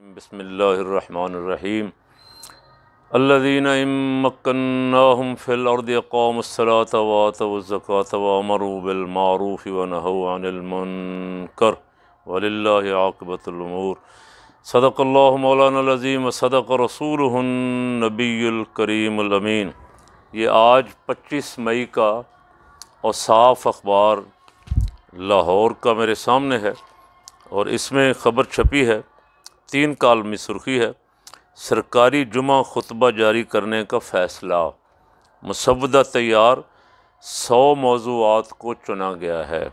بسم اللہ الرحمن الرحیم الذین ان مکناہم فی الارض اقاموا الصلاة وآتوا الزکاة وامروا بالمعروف ونہوا عن المنکر وللہ عاقبۃ الامور۔ صدق اللہ مولانا العظیم وصدق رسولہ النبی الکریم الامین۔ یہ آج 25 مئی کا اوصاف اخبار لاہور کا میرے سامنے ہے، اور اس میں خبر چھپی ہے، 3 کالمی سرخی ہے: سرکاری جمعہ خطبہ جاری کرنے کا فیصلہ، مسودہ تیار، 100 موضوعات کو چنا گیا ہے۔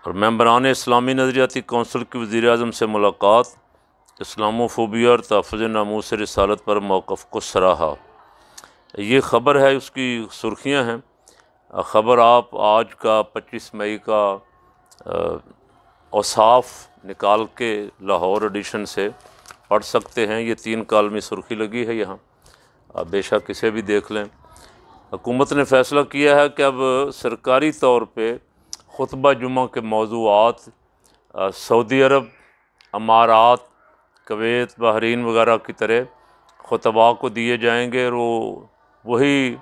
اور ممبران اسلامی نظریاتی کونسل کی وزیر اعظم سے ملاقات، اسلام فوبیا اور تحفظ ناموس رسالت پر موقف کو سراہا۔ یہ خبر ہے، اس کی سرخیاں ہیں۔ خبر آپ آج کا 25 مئی کا اوصاف نکال کے لاہور ایڈیشن سے پڑھ سکتے ہیں۔ یہ 3 کالمی سرخی لگی ہے یہاں، آپ بے شک اسے بھی دیکھ لیں۔ حکومت نے فیصلہ کیا ہے کہ اب سرکاری طور پہ خطبہ جمعہ کے موضوعات سعودی عرب، امارات، کویت، بحرین وغیرہ کی طرح خطباء کو دیے جائیں گے، اور وہی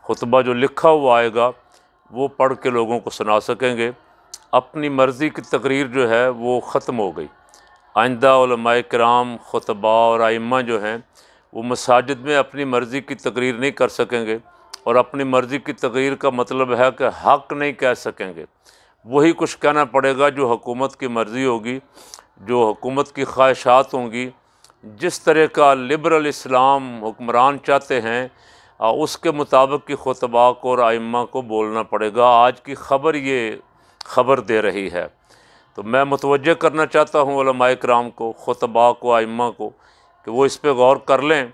خطبہ جو لکھا ہوا آئے گا وہ پڑھ کے لوگوں کو سنا سکیں گے۔ اپنی مرضی کی تقریر جو ہے وہ ختم ہو گئی۔ آئندہ علماء کرام، خطباء اور ائمہ جو ہیں وہ مساجد میں اپنی مرضی کی تقریر نہیں کر سکیں گے، اور اپنی مرضی کی تقریر کا مطلب ہے کہ حق نہیں کہہ سکیں گے۔ وہی کچھ کہنا پڑے گا جو حکومت کی مرضی ہوگی، جو حکومت کی خواہشات ہوں گی، جس طرح کا لبرل اسلام حکمران چاہتے ہیں اس کے مطابق کی خطباء کو اور ائمہ کو بولنا پڑے گا۔ آج کی خبر یہ خبر دے رہی ہے، تو میں متوجہ کرنا چاہتا ہوں علماء کرام کو، خطباء کو، ائمہ کو، کہ وہ اس پہ غور کر لیں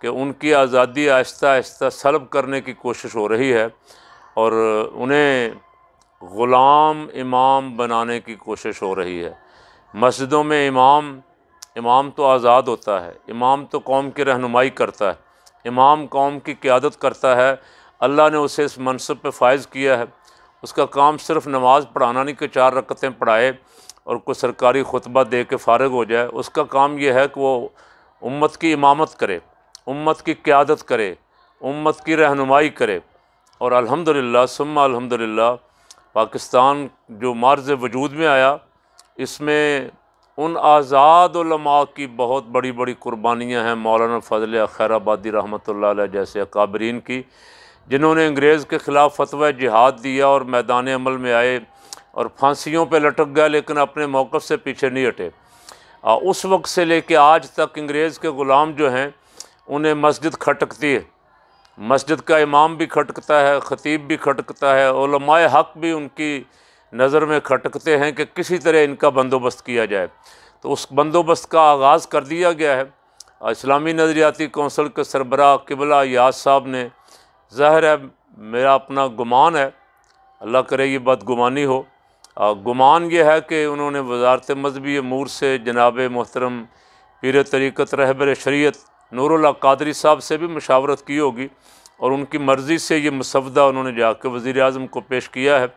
کہ ان کی آزادی آہستہ آہستہ سلب کرنے کی کوشش ہو رہی ہے، اور انہیں غلام امام بنانے کی کوشش ہو رہی ہے۔ مسجدوں میں امام تو آزاد ہوتا ہے، امام تو قوم کی رہنمائی کرتا ہے، امام قوم کی قیادت کرتا ہے۔ اللہ نے اسے اس منصب پہ فائز کیا ہے۔ اس کا کام صرف نماز پڑھانا نہیں کہ 4 رکعتیں پڑھائے اور کوئی سرکاری خطبہ دے کے فارغ ہو جائے۔ اس کا کام یہ ہے کہ وہ امت کی امامت کرے، امت کی قیادت کرے، امت کی رہنمائی کرے۔ اور الحمدللہ ثم الحمدللہ پاکستان جو معرض وجود میں آیا، اس میں ان آزاد علماء کی بہت بڑی بڑی قربانیاں ہیں، مولانا فضل خیر آبادی رحمۃ اللہ علیہ جیسے اکابرین کی، جنہوں نے انگریز کے خلاف فتویٰ جہاد دیا اور میدان عمل میں آئے اور پھانسیوں پہ لٹک گئے، لیکن اپنے موقف سے پیچھے نہیں ہٹے۔ اس وقت سے لے کے آج تک انگریز کے غلام جو ہیں انہیں مسجد کھٹکتی ہے، مسجد کا امام بھی کھٹکتا ہے، خطیب بھی کھٹکتا ہے، علماء حق بھی ان کی نظر میں کھٹکتے ہیں کہ کسی طرح ان کا بندوبست کیا جائے۔ تو اس بندوبست کا آغاز کر دیا گیا ہے۔ اسلامی نظریاتی کونسل کے سربراہ قبلہ یاس صاحب نے، ظاہر ہے میرا اپنا گمان ہے، اللہ کرے یہ بدگمانی ہو، گمان یہ ہے کہ انہوں نے وزارت مذہبی امور سے جناب محترم پیر طریقت رہبر شریعت نور اللہ قادری صاحب سے بھی مشاورت کی ہوگی، اور ان کی مرضی سے یہ مسودہ انہوں نے جا کے وزیر اعظم کو پیش کیا ہے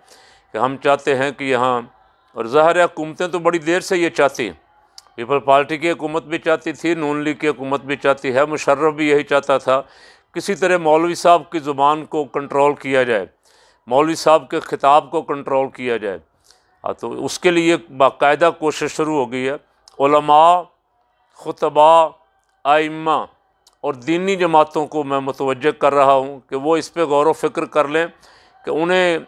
کہ ہم چاہتے ہیں کہ یہاں، اور ظاہر ہے حکومتیں تو بڑی دیر سے یہ چاہتی ہیں، پیپل پارٹی کی حکومت بھی چاہتی تھی، نون لیگ کی حکومت بھی چاہتی ہے، مشرف بھی یہی چاہتا تھا، کسی طرح مولوی صاحب کی زبان کو کنٹرول کیا جائے، مولوی صاحب کے خطاب کو کنٹرول کیا جائے۔ تو اس کے لیے باقاعدہ کوشش شروع ہو گئی ہے۔ علماء، خطباء، ائمہ اور دینی جماعتوں کو میں متوجہ کر رہا ہوں کہ وہ اس پہ غور و فکر کر لیں کہ انہیں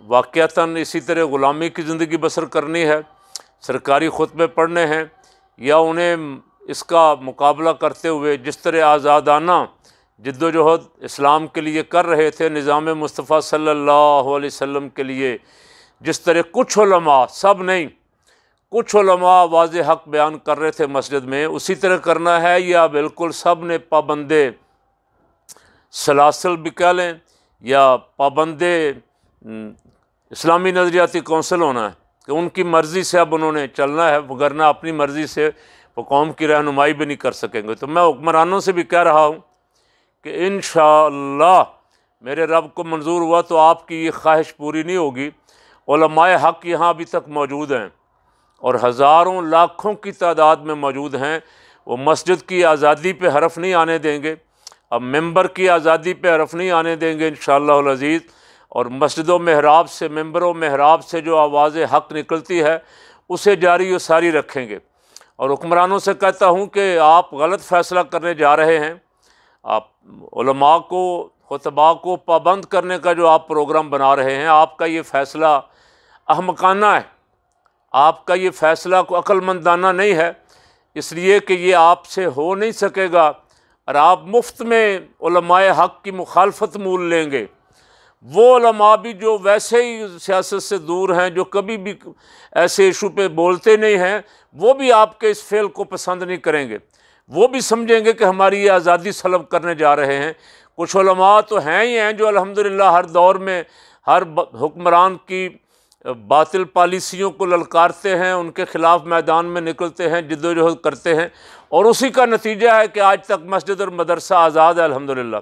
واقعتاً اسی طرح غلامی کی زندگی بسر کرنی ہے، سرکاری خطبے پڑھنے ہیں، یا انہیں اس کا مقابلہ کرتے ہوئے جس طرح آزادانہ جد و جہد اسلام کے لیے کر رہے تھے، نظام مصطفیٰ صلی اللہ علیہ وسلم کے لیے جس طرح کچھ علماء، سب نہیں، کچھ علماء واضح حق بیان کر رہے تھے مسجد میں، اسی طرح کرنا ہے، یا بالکل سب نے پابندے سلاسل بھی کہہ لیں یا پابندے اسلامی نظریاتی کونسل ہونا ہے کہ ان کی مرضی سے اب انہوں نے چلنا ہے، وگرنہ اپنی مرضی سے وہ قوم کی رہنمائی بھی نہیں کر سکیں گے۔ تو میں حکمرانوں سے بھی کہہ رہا ہوں کہ انشاءاللہ میرے رب کو منظور ہوا تو آپ کی یہ خواہش پوری نہیں ہوگی۔ علماء حق یہاں ابھی تک موجود ہیں، اور ہزاروں لاکھوں کی تعداد میں موجود ہیں، وہ مسجد کی آزادی پہ حرف نہیں آنے دیں گے، اب ممبر کی آزادی پہ حرف نہیں آنے دیں گے انشاءاللہ العزیز، اور مسجد و محراب سے، ممبر و محراب سے جو آواز حق نکلتی ہے اسے جاری و ساری رکھیں گے۔ اور حکمرانوں سے کہتا ہوں کہ آپ غلط فیصلہ کرنے جا رہے ہیں، آپ علماء کو، خطباء کو پابند کرنے کا جو آپ پروگرام بنا رہے ہیں، آپ کا یہ فیصلہ احمقانہ ہے، آپ کا یہ فیصلہ کو عقل مندانہ نہیں ہے، اس لیے کہ یہ آپ سے ہو نہیں سکے گا، اور آپ مفت میں علماء حق کی مخالفت مول لیں گے۔ وہ علماء بھی جو ویسے ہی سیاست سے دور ہیں، جو کبھی بھی ایسے ایشو پہ بولتے نہیں ہیں، وہ بھی آپ کے اس فعل کو پسند نہیں کریں گے، وہ بھی سمجھیں گے کہ ہماری یہ آزادی سلب کرنے جا رہے ہیں۔ کچھ علماء تو ہیں ہی ہیں جو الحمدللہ ہر دور میں ہر حکمران کی باطل پالیسیوں کو للکارتے ہیں، ان کے خلاف میدان میں نکلتے ہیں، جد و جہد کرتے ہیں، اور اسی کا نتیجہ ہے کہ آج تک مسجد اور مدرسہ آزاد ہے الحمدللہ۔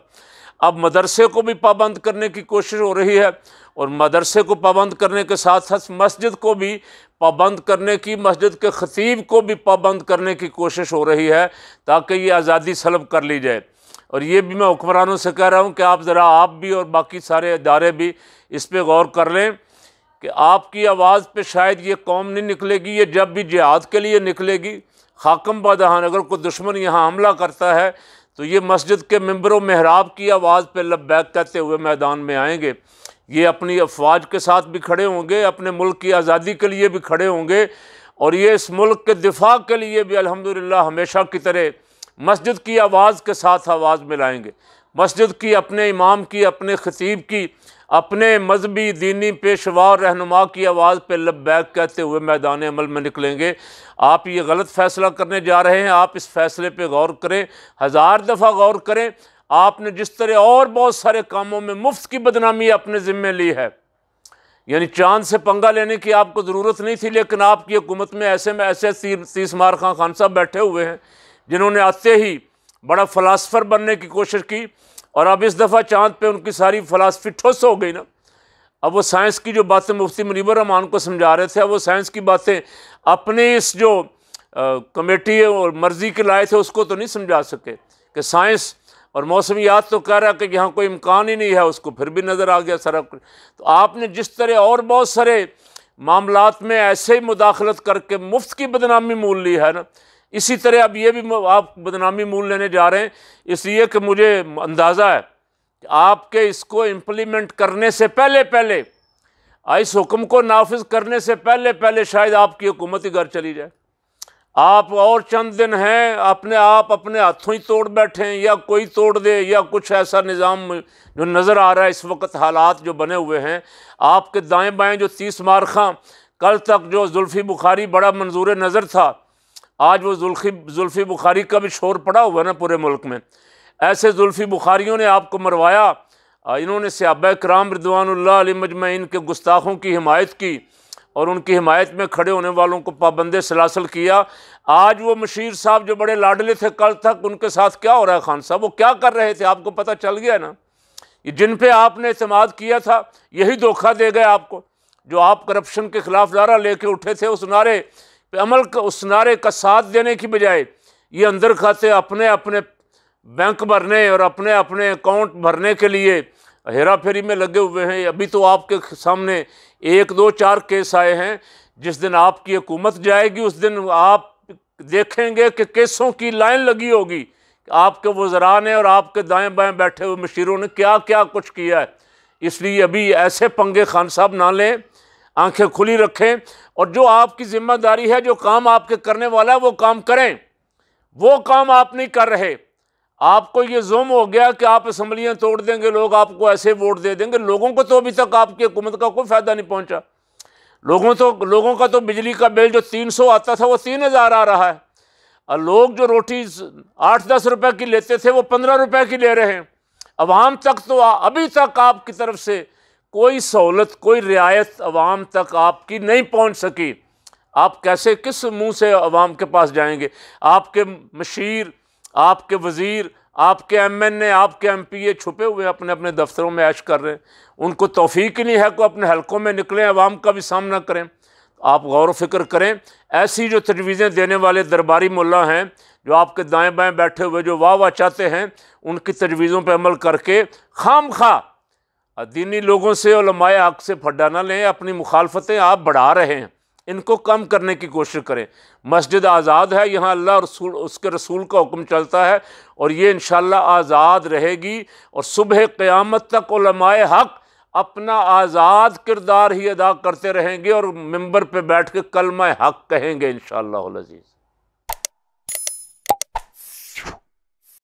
اب مدرسے کو بھی پابند کرنے کی کوشش ہو رہی ہے، اور مدرسے کو پابند کرنے کے ساتھ ساتھ مسجد کو بھی پابند کرنے کی، مسجد کے خطیب کو بھی پابند کرنے کی کوشش ہو رہی ہے، تاکہ یہ آزادی سلب کر لی جائے۔ اور یہ بھی میں حکمرانوں سے کہہ رہا ہوں کہ آپ بھی اور باقی سارے ادارے بھی اس پہ غور کر لیں کہ آپ کی آواز پہ شاید یہ قوم نہیں نکلے گی، یہ جب بھی جہاد کے لیے نکلے گی، خاکم بادہان اگر کوئی دشمن یہاں حملہ کرتا ہے تو یہ مسجد کے ممبر و محراب کی آواز پہ لبیک کہتے ہوئے میدان میں آئیں گے، یہ اپنی افواج کے ساتھ بھی کھڑے ہوں گے، اپنے ملک کی آزادی کے لیے بھی کھڑے ہوں گے، اور یہ اس ملک کے دفاع کے لیے بھی الحمدللہ ہمیشہ کی طرح مسجد کی آواز کے ساتھ آواز ملائیں گے، مسجد کی، اپنے امام کی، اپنے خطیب کی، اپنے مذہبی دینی پیشوا اور رہنما کی آواز پہ لبیک کہتے ہوئے میدان عمل میں نکلیں گے۔ آپ یہ غلط فیصلہ کرنے جا رہے ہیں، آپ اس فیصلے پہ غور کریں، 1000 دفعہ غور کریں۔ آپ نے جس طرح اور بہت سارے کاموں میں مفت کی بدنامی اپنے ذمہ لی ہے، یعنی چاند سے پنگا لینے کی آپ کو ضرورت نہیں تھی، لیکن آپ کی حکومت میں ایسے 30 مار خان صاحب بیٹھے ہوئے ہیں جنہوں نے آتے ہی بڑا فلاسفر بننے کی کوشش کی، اور اب اس دفعہ چاند پہ ان کی ساری فلاسفی ٹھوس ہو گئی نا۔ اب وہ سائنس کی جو باتیں مفتی منیب الرحمان کو سمجھا رہے تھے، اب وہ سائنس کی باتیں اپنے اس جو کمیٹی اور مرضی کے لائے تھے اس کو تو نہیں سمجھا سکے، کہ سائنس اور موسمیات تو کہہ رہا کہ یہاں کوئی امکان ہی نہیں ہے، اس کو پھر بھی نظر آ گیا سارا کچھ۔ تو آپ نے جس طرح اور بہت سارے معاملات میں ایسے ہی مداخلت کر کے مفت کی بدنامی مول لی ہے نا، اسی طرح اب یہ بھی آپ بدنامی مول لینے جا رہے ہیں، اس لیے کہ مجھے اندازہ ہے کہ آپ کے اس کو امپلیمنٹ کرنے سے پہلے اس حکم کو نافذ کرنے سے پہلے شاید آپ کی حکومت ہی گھر چلی جائے۔ آپ اور چند دن ہیں، اپنے ہاتھوں ہی توڑ بیٹھیں، یا کوئی توڑ دے، یا کچھ ایسا نظام جو نظر آ رہا ہے اس وقت، حالات جو بنے ہوئے ہیں آپ کے دائیں بائیں، جو 30 مارخاں کل تک جو زلفی بخاری بڑا منظور نظر تھا، آج وہ زلفی بخاری کا بھی شور پڑا ہوا ہے نا پورے ملک میں۔ ایسے زلفی بخاریوں نے آپ کو مروایا، انہوں نے صحابہ کرام رضوان اللہ علیہ مجمعین کے گستاخوں کی حمایت کی، اور ان کی حمایت میں کھڑے ہونے والوں کو پابند سلاسل کیا۔ آج وہ مشیر صاحب جو بڑے لاڈلے تھے کل تک، ان کے ساتھ کیا ہو رہا ہے خان صاحب؟ وہ کیا کر رہے تھے آپ کو پتہ چل گیا نا؟ یہ جن پہ آپ نے اعتماد کیا تھا یہی دھوکہ دے گئے آپ کو، جو آپ کرپشن کے خلاف نعرہ لے کے اٹھے تھے، اس نعرے پہ اس نعرے کا ساتھ دینے کی بجائے یہ اندر کھاتے اپنے بینک بھرنے اور اپنے اکاؤنٹ بھرنے کے لیے ہیرا پھیری میں لگے ہوئے ہیں۔ ابھی تو آپ کے سامنے 1 2 4 کیس آئے ہیں، جس دن آپ کی حکومت جائے گی اس دن آپ دیکھیں گے کہ کیسوں کی لائن لگی ہوگی کہ آپ کے وزراء نے اور آپ کے دائیں بائیں بیٹھے ہوئے مشیروں نے کیا کیا کچھ کیا ہے۔ اس لیے ابھی ایسے پنگے خان صاحب نہ لیں، آنکھیں کھلی رکھیں، اور جو آپ کی ذمہ داری ہے، جو کام آپ کے کرنے والا ہے وہ کام کریں۔ وہ کام آپ نہیں کر رہے، آپ کو یہ ظلم ہو گیا کہ آپ اسمبلیاں توڑ دیں گے، لوگ آپ کو ایسے ووٹ دے دیں گے۔ لوگوں کو تو ابھی تک آپ کی حکومت کا کوئی فائدہ نہیں پہنچا۔ لوگوں کا تو بجلی کا بل جو 300 آتا تھا وہ 3000 آ رہا ہے، اور لوگ جو روٹی 8-10 روپے کی لیتے تھے وہ 15 روپے کی لے رہے ہیں۔ عوام تک تو ابھی تک آپ کی طرف سے کوئی سہولت، کوئی رعایت عوام تک آپ کی نہیں پہنچ سکی۔ آپ کیسے، کس منہ سے عوام کے پاس جائیں گے؟ آپ کے مشیر، آپ کے وزیر، آپ کے ایم این اے، آپ کے ایم پی اے چھپے ہوئے اپنے دفتروں میں عیش کر رہے ہیں، ان کو توفیق ہی نہیں ہے کہ اپنے حلقوں میں نکلیں، عوام کا بھی سامنا کریں۔ آپ غور و فکر کریں، ایسی جو تجویزیں دینے والے درباری ملا ہیں جو آپ کے دائیں بائیں بیٹھے ہوئے جو واہ واہ چاہتے ہیں، ان کی تجویزوں پہ عمل کر کے خام خواہ دینی لوگوں سے، علماء حق سے پھڈا نہ لیں، اپنی مخالفتیں آپ بڑھا رہے ہیں، ان کو کم کرنے کی کوشش کریں۔ مسجد آزاد ہے، یہاں اللہ اور رسول اس کے رسول کا حکم چلتا ہے، اور یہ انشاءاللہ آزاد رہے گی، اور صبح قیامت تک علماء حق اپنا آزاد کردار ہی ادا کرتے رہیں گے، اور ممبر پہ بیٹھ کے کلمہ حق کہیں گے انشاءاللہ العزیز۔